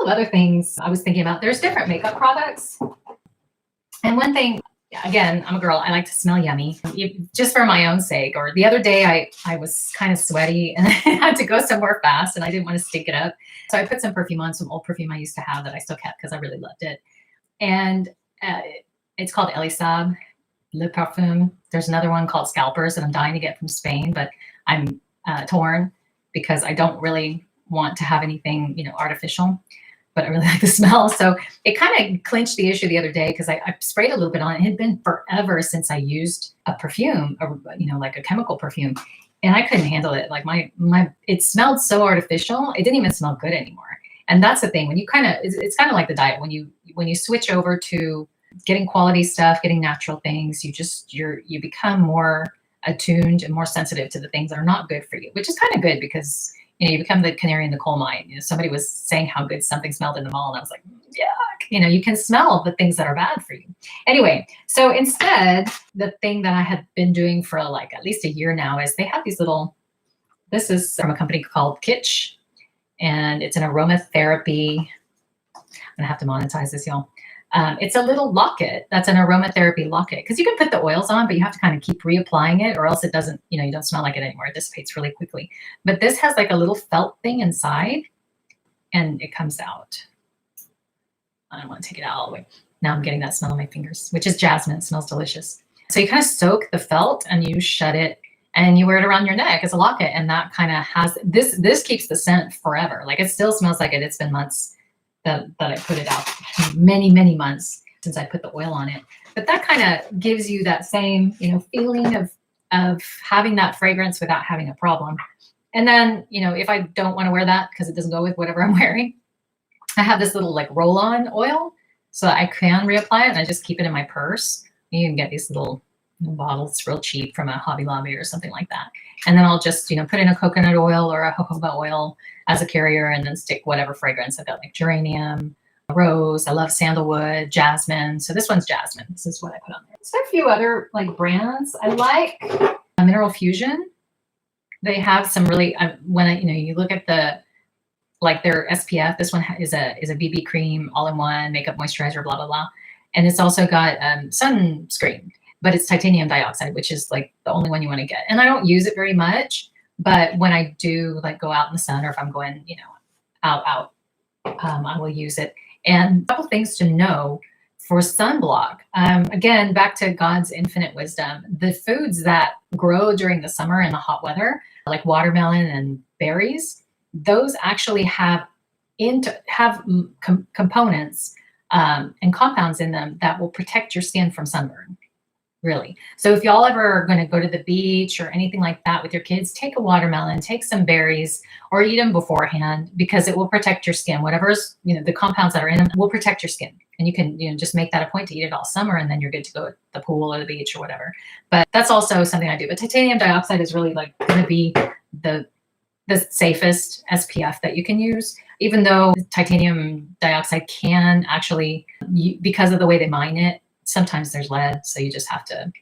couple of other things I was thinking about. There's different makeup products. And one thing, again, I'm a girl. I like to smell yummy, just for my own sake. Or the other day, I was kind of sweaty and I had to go somewhere fast, and I didn't want to stink it up. So I put some perfume on, some old perfume I used to have that I still kept because I really loved it. And it's called Elisab Le Parfum. There's another one called Scalpers that I'm dying to get from Spain, but I'm torn because I don't really want to have anything, artificial, but I really like the smell. So it kind of clinched the issue the other day because I sprayed a little bit on it. It had been forever since I used a perfume, like a chemical perfume, and I couldn't handle it. Like it smelled so artificial. It didn't even smell good anymore. And that's the thing, when you it's kind of like the diet. When you switch over to getting quality stuff, getting natural things, you become more attuned and more sensitive to the things that are not good for you, which is kind of good because you become the canary in the coal mine. Somebody was saying how good something smelled in the mall, and I was like, yuck. You can smell the things that are bad for you. Anyway, so instead, the thing that I had been doing for like at least a year now is they have these little. This is from a company called Kitsch, and it's an aromatherapy. I'm gonna have to monetize this, y'all. It's a little locket that's an aromatherapy locket, because you can put the oils on, but you have to kind of keep reapplying it, or else it doesn't, you don't smell like it anymore. It dissipates really quickly. But this has like a little felt thing inside, and it comes out. I don't want to take it out all the way. Now I'm getting that smell on my fingers, which is jasmine. It smells delicious. So you kind of soak the felt and you shut it, and you wear it around your neck as a locket, and that kind of has this keeps the scent forever. Like, it still smells like it. It's been months that I put it out, many months since I put the oil on it. But that kind of gives you that same, feeling of having that fragrance without having a problem. And then, if I don't want to wear that because it doesn't go with whatever I'm wearing, I have this little like roll-on oil so that I can reapply it, and I just keep it in my purse. You can get these little bottles real cheap from a Hobby Lobby or something like that. And then I'll just, put in a coconut oil or a jojoba oil as a carrier, and then stick whatever fragrance. I've got like geranium, rose. I love sandalwood, jasmine. So this one's jasmine. This is what I put on there. So a few other like brands. I like Mineral Fusion. They have some really, you look at their SPF, this one is a BB cream, all-in-one, makeup moisturizer, blah, blah, blah. And it's also got sunscreen, but it's titanium dioxide, which is like the only one you want to get. And I don't use it very much, but when I do like go out in the sun, or if I'm going, out, I will use it. And a couple things to know for sunblock. Again, back to God's infinite wisdom, the foods that grow during the summer and the hot weather, like watermelon and berries, those actually have components and compounds in them that will protect your skin from sunburn. Really. So if y'all ever are going to go to the beach or anything like that with your kids, take a watermelon, take some berries, or eat them beforehand, because it will protect your skin. Whatever's, the compounds that are in them will protect your skin. And you can, just make that a point to eat it all summer, and then you're good to go at the pool or the beach or whatever. But that's also something I do. But titanium dioxide is really like going to be the safest SPF that you can use, even though titanium dioxide can actually, because of the way they mine it, sometimes there's lead. So you just have to,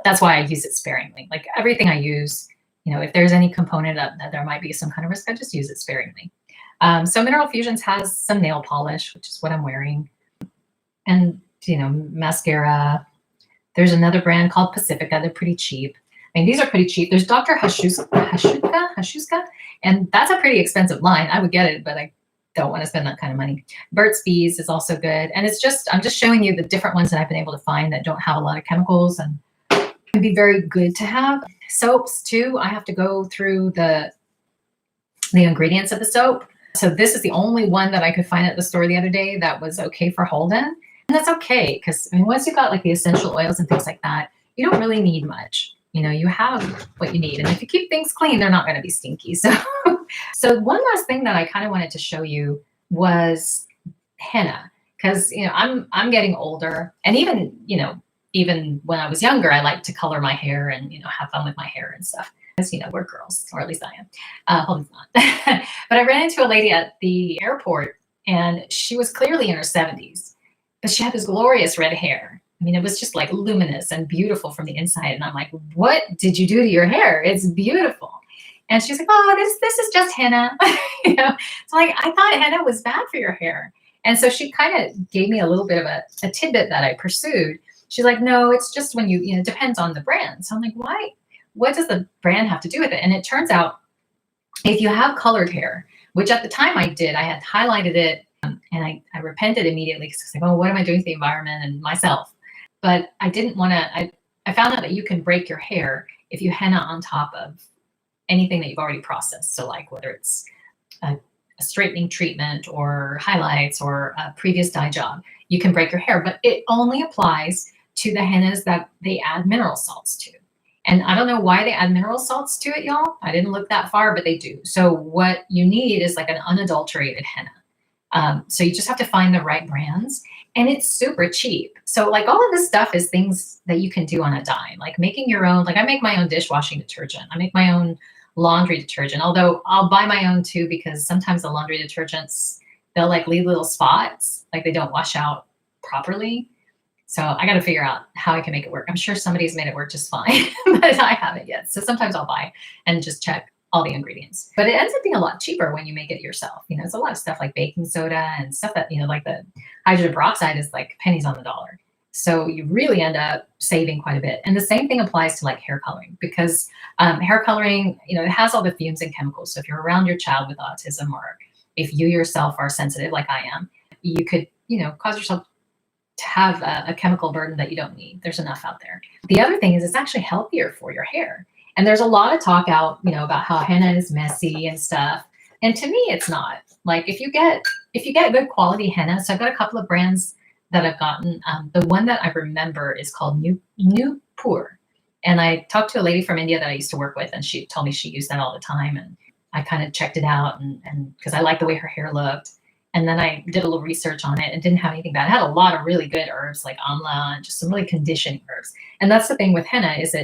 that's why I use it sparingly. Like everything I use, if there's any component that there might be some kind of risk, I just use it sparingly. So Mineral Fusions has some nail polish, which is what I'm wearing. And, mascara. There's another brand called Pacifica. They're pretty cheap. I mean, these are pretty cheap. There's Dr. Hashuska, and that's a pretty expensive line. I would get it, but I don't want to spend that kind of money. Burt's Bees is also good. And I'm just showing you the different ones that I've been able to find that don't have a lot of chemicals and can be very good to have. Soaps too. I have to go through the ingredients of the soap. So this is the only one that I could find at the store the other day that was okay for Holden. And that's okay, because once you've got like the essential oils and things like that, you don't really need much. You have what you need. And if you keep things clean, they're not going to be stinky. So one last thing that I kind of wanted to show you was henna, because, I'm getting older, and even when I was younger, I liked to color my hair and, have fun with my hair and stuff. Because, we're girls, or at least I am. Holden's not. But I ran into a lady at the airport, and she was clearly in her 70s, but she had this glorious red hair. I mean, it was just like luminous and beautiful from the inside. And I'm like, what did you do to your hair? It's beautiful. And she's like, oh, this is just henna. You know, so like, I thought henna was bad for your hair. And so she kind of gave me a little bit of a tidbit that I pursued. She's like, no, it's just when you know, it depends on the brand. So I'm like, why? What does the brand have to do with it? And it turns out if you have colored hair, which at the time I did, I had highlighted it and I repented immediately because I was like, oh, what am I doing to the environment and myself? But I didn't want to, I found out that you can break your hair if you henna on top of anything that you've already processed. So like whether it's a straightening treatment or highlights or a previous dye job, you can break your hair, but it only applies to the hennas that they add mineral salts to. And I don't know why they add mineral salts to it, y'all. I didn't look that far, but they do. So what you need is like an unadulterated henna. So you just have to find the right brands, and it's super cheap. So like all of this stuff is things that you can do on a dime, like making your own, like I make my own dishwashing detergent. I make my own laundry detergent, although I'll buy my own too, because sometimes the laundry detergents, they'll like leave little spots, like they don't wash out properly. So I got to figure out how I can make it work. I'm sure somebody's made it work just fine, but I haven't yet. So sometimes I'll buy and just check all the ingredients, but it ends up being a lot cheaper when you make it yourself. You know, it's a lot of stuff like baking soda and stuff that, you know, like the hydrogen peroxide is like pennies on the dollar. So you really end up saving quite a bit. And the same thing applies to like hair coloring, because hair coloring, you know, it has all the fumes and chemicals. So if you're around your child with autism, or if you yourself are sensitive like I am, you could, you know, cause yourself to have a chemical burden that you don't need. There's enough out there. The other thing is it's actually healthier for your hair. And there's a lot of talk out, you know, about how henna is messy and stuff. And to me, it's not. Like if you get good quality henna, so I've got a couple of brands that I've gotten. The one that I remember is called Nupur. And I talked to a lady from India that I used to work with, and she told me she used that all the time. And I kind of checked it out, and because I liked the way her hair looked. And then I did a little research on it and didn't have anything bad. It had a lot of really good herbs like amla and just some really conditioning herbs. And that's the thing with henna is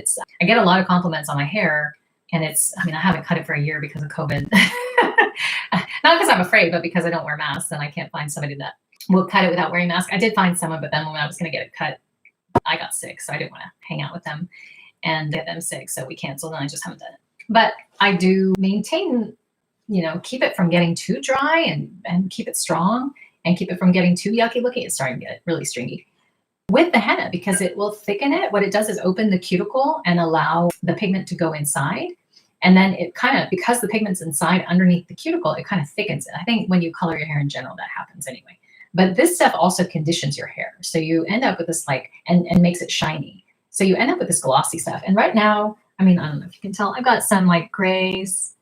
I get a lot of compliments on my hair, and I haven't cut it for a year because of COVID. Not because I'm afraid, but because I don't wear masks and I can't find somebody that will cut it without wearing a mask. I did find someone, but then when I was going to get it cut, I got sick. So I didn't want to hang out with them and get them sick. So we canceled, and I just haven't done it. But I do maintain, you know, keep it from getting too dry and keep it strong, and keep it from getting too yucky looking. It's starting to get really stringy with the henna because it will thicken it. What it does is open the cuticle and allow the pigment to go inside. And then it kind of, because the pigment's inside underneath the cuticle, it kind of thickens it. I think when you color your hair in general, that happens anyway. But this stuff also conditions your hair. So you end up with this like, and makes it shiny. So you end up with this glossy stuff. And right now, I mean, I don't know if you can tell, I've got some like grays.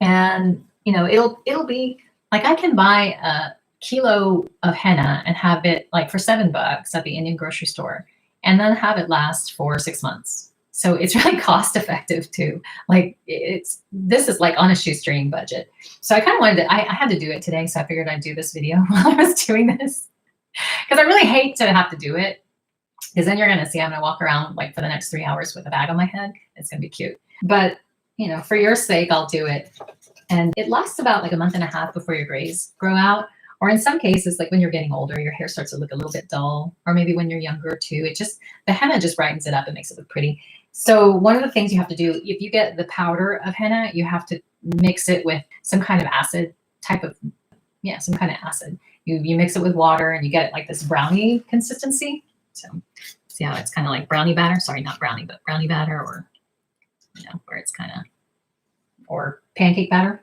And, you know, it'll be like, I can buy a kilo of henna and have it like for $7 at the Indian grocery store, and then have it last for 6 months. So it's really cost effective too. Like this is like on a shoestring budget. So I kind of wanted to, I had to do it today. So I figured I'd do this video while I was doing this, because I really hate to have to do it, because then you're going to see, I'm going to walk around like for the next 3 hours with a bag on my head. It's going to be cute. But you know, for your sake, I'll do it. And it lasts about like a month and a half before your grays grow out. Or in some cases, like when you're getting older, your hair starts to look a little bit dull. Or maybe when you're younger too, the henna just brightens it up and makes it look pretty. So one of the things you have to do, if you get the powder of henna, you have to mix it with some kind of acid some kind of acid. You mix it with water and you get like this brownie consistency. So see how it's kind of like brownie batter. Sorry, not brownie, but brownie batter, or you know, where it's kind of, or pancake batter.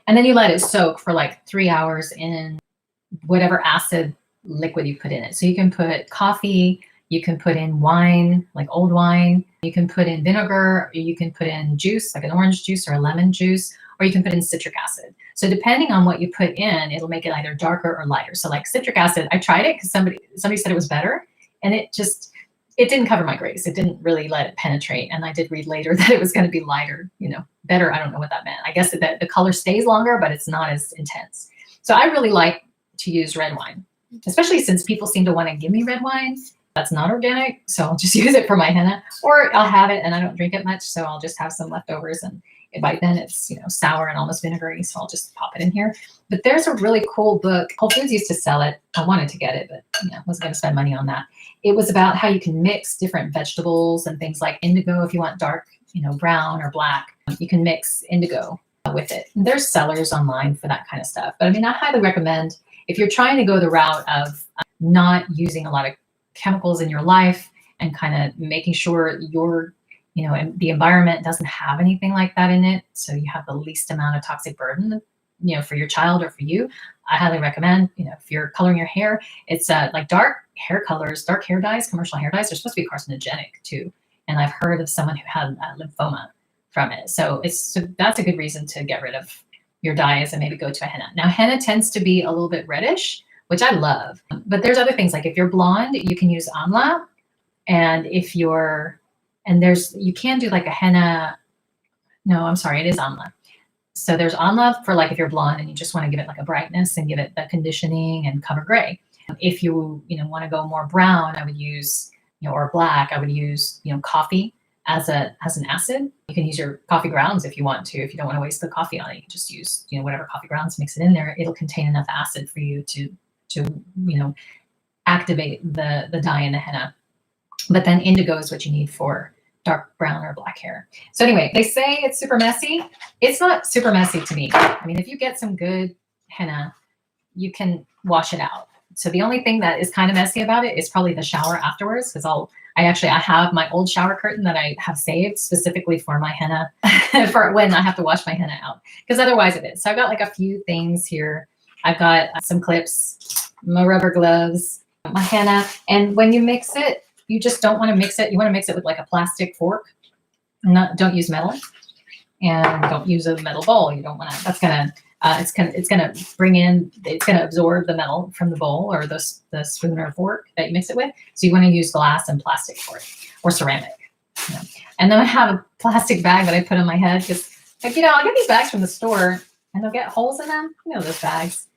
And then you let it soak for like 3 hours in whatever acid liquid you put in it. So you can put coffee, you can put in wine, like old wine, you can put in vinegar, or you can put in juice, like an orange juice or a lemon juice, or you can put in citric acid. So depending on what you put in, it'll make it either darker or lighter. So like citric acid, I tried it because somebody said it was better, and it didn't cover my grays. It didn't really let it penetrate. And I did read later that it was going to be lighter, you know, better. I don't know what that meant. I guess that the color stays longer, but it's not as intense. So I really like to use red wine, especially since people seem to want to give me red wine. That's not organic. So I'll just use it for my henna, or I'll have it and I don't drink it much. So I'll just have some leftovers, and by then it's, you know, sour and almost vinegary. So I'll just pop it in here. But there's a really cool book. Whole Foods used to sell it. I wanted to get it, but you know, wasn't going to spend money on that. It was about how you can mix different vegetables and things like indigo if you want dark, you know, brown or black. You can mix indigo with it. And there's sellers online for that kind of stuff. But I mean, I highly recommend if you're trying to go the route of not using a lot of chemicals in your life and kind of making sure your, and the environment doesn't have anything like that in it, so you have the least amount of toxic burden, for your child or for you. I highly recommend, if you're coloring your hair, it's like dark hair colors, dark hair dyes, commercial hair dyes, they're supposed to be carcinogenic too. And I've heard of someone who had lymphoma from it. So that's a good reason to get rid of your dyes and maybe go to a henna. Now, henna tends to be a little bit reddish, which I love, but there's other things. Like if you're blonde, you can use amla. And if you can do like a henna. No, I'm sorry, it is amla. So there's amla for like if you're blonde and you just want to give it like a brightness and give it the conditioning and cover gray. If you want to go more brown, I would use, or black, I would use, coffee as an acid. You can use your coffee grounds if you want to. If you don't want to waste the coffee on it, you can just use, whatever coffee grounds, mix it in there. It'll contain enough acid for you to activate the dye in the henna. But then indigo is what you need for dark brown or black hair. So anyway, they say it's super messy. It's not super messy to me. I mean, if you get some good henna, you can wash it out. So the only thing that is kind of messy about it is probably the shower afterwards, because I have my old shower curtain that I have saved specifically for my henna for when I have to wash my henna out, because otherwise it is. So I've got like a few things here. I've got some clips, my rubber gloves, my henna. And when you mix it, you just don't want to mix it. You want to mix it with like a plastic fork. Don't use metal, and don't use a metal bowl. You don't want to. That's gonna. It's gonna absorb the metal from the bowl or the spoon or fork that you mix it with. So you want to use glass and plastic for it, or ceramic. And then I have a plastic bag that I put on my head because, I'll get these bags from the store and they'll get holes in them. Those bags.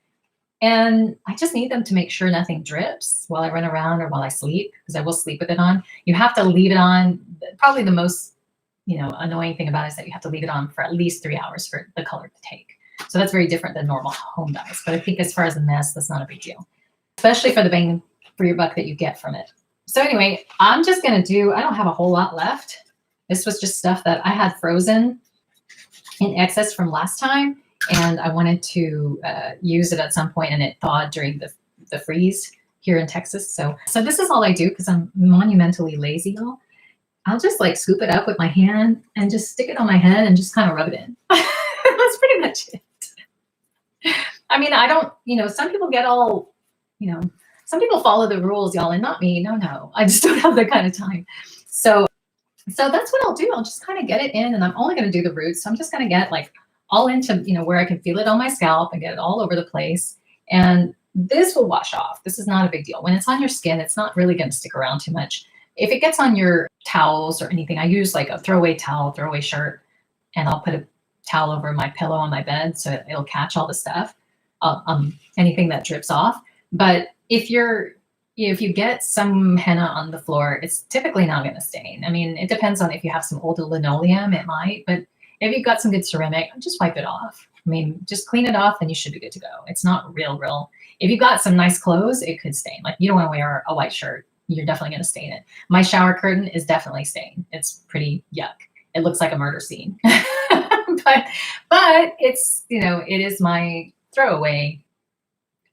And I just need them to make sure nothing drips while I run around or while I sleep, because I will sleep with it on. You have to leave it on. Probably the most, annoying thing about it is that you have to leave it on for at least 3 hours for the color to take. So that's very different than normal home dyes. But I think as far as a mess, that's not a big deal, especially for the bang for your buck that you get from it. So anyway, I'm just going to I don't have a whole lot left. This was just stuff that I had frozen in excess from last time. And I wanted to use it at some point, and it thawed during the freeze here in Texas. So this is all I do because I'm monumentally lazy, y'all. I'll just like scoop it up with my hand and just stick it on my head and just kind of rub it in. That's pretty much it. I mean, I don't, some people get all, some people follow the rules, y'all, and not me. No, I just don't have that kind of time. So that's what I'll do. I'll just kind of get it in, and I'm only going to do the roots. So I'm just going to get like all into, where I can feel it on my scalp and get it all over the place. And this will wash off. This is not a big deal. When it's on your skin, it's not really going to stick around too much. If it gets on your towels or anything, I use like a throwaway towel, throwaway shirt, and I'll put a towel over my pillow on my bed so it'll catch all the stuff, anything that drips off. But if you get some henna on the floor, it's typically not going to stain. I mean, it depends on if you have some old linoleum, it might, but if you've got some good ceramic, just wipe it off. I mean, just clean it off and you should be good to go. It's not real. If you've got some nice clothes, it could stain. Like you don't want to wear a white shirt. You're definitely going to stain it. My shower curtain is definitely stained. It's pretty yuck. It looks like a murder scene. but it's, it is my throwaway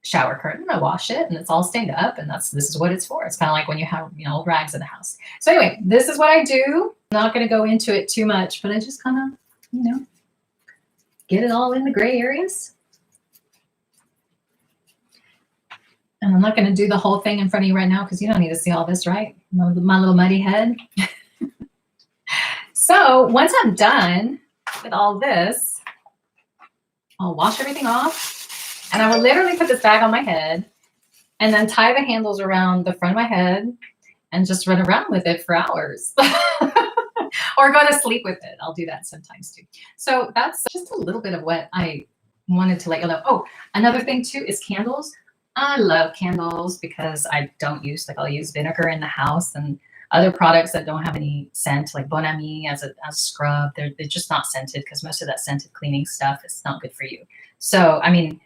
shower curtain. I wash it and it's all stained up, and this is what it's for. It's kind of like when you have, old rags in the house. So anyway, this is what I do. I'm not going to go into it too much, but I just kind of, get it all in the gray areas. And I'm not going to do the whole thing in front of you right now because you don't need to see all this, right? My little muddy head. So once I'm done with all this, I'll wash everything off, and I will literally put this bag on my head and then tie the handles around the front of my head and just run around with it for hours. Or go to sleep with it. I'll do that sometimes too. So that's just a little bit of what I wanted to let you know. Oh, another thing too is candles. I love candles because I don't use, I'll use vinegar in the house and other products that don't have any scent, like Bon Ami as a scrub. They're just not scented because most of that scented cleaning stuff is not good for you. So, I mean,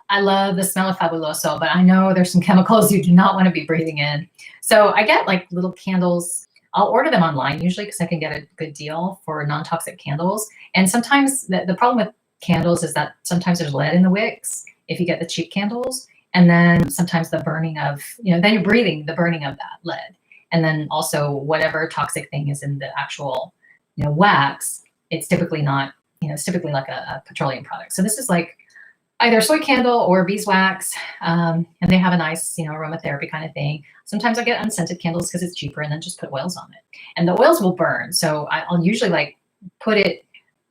I love the smell of Fabuloso, but I know there's some chemicals you do not want to be breathing in. So I get like little candles I'll order them online usually because I can get a good deal for non-toxic candles. And sometimes the problem with candles is that sometimes there's lead in the wicks if you get the cheap candles. And then sometimes the burning of, then you're breathing the burning of that lead. And then also whatever toxic thing is in the actual, wax, it's typically not, it's typically like a petroleum product. So this is like either soy candle or beeswax, and they have a nice, aromatherapy kind of thing. Sometimes I get unscented candles because it's cheaper, and then just put oils on it. And the oils will burn. So I'll usually like put it,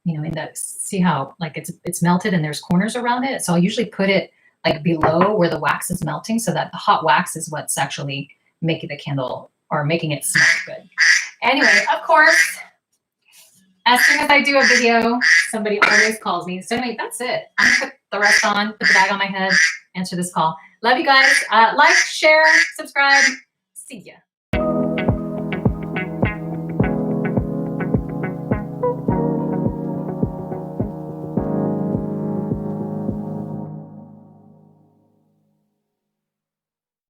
in the, see how like it's melted and there's corners around it. So I'll usually put it like below where the wax is melting so that the hot wax is what's actually making the candle or making it smell good. Anyway, of course, as soon as I do a video, somebody always calls me. So anyway, that's it. I'm gonna put the rest on, put the bag on my head, answer this call. Love you guys. Like, share, subscribe. See ya.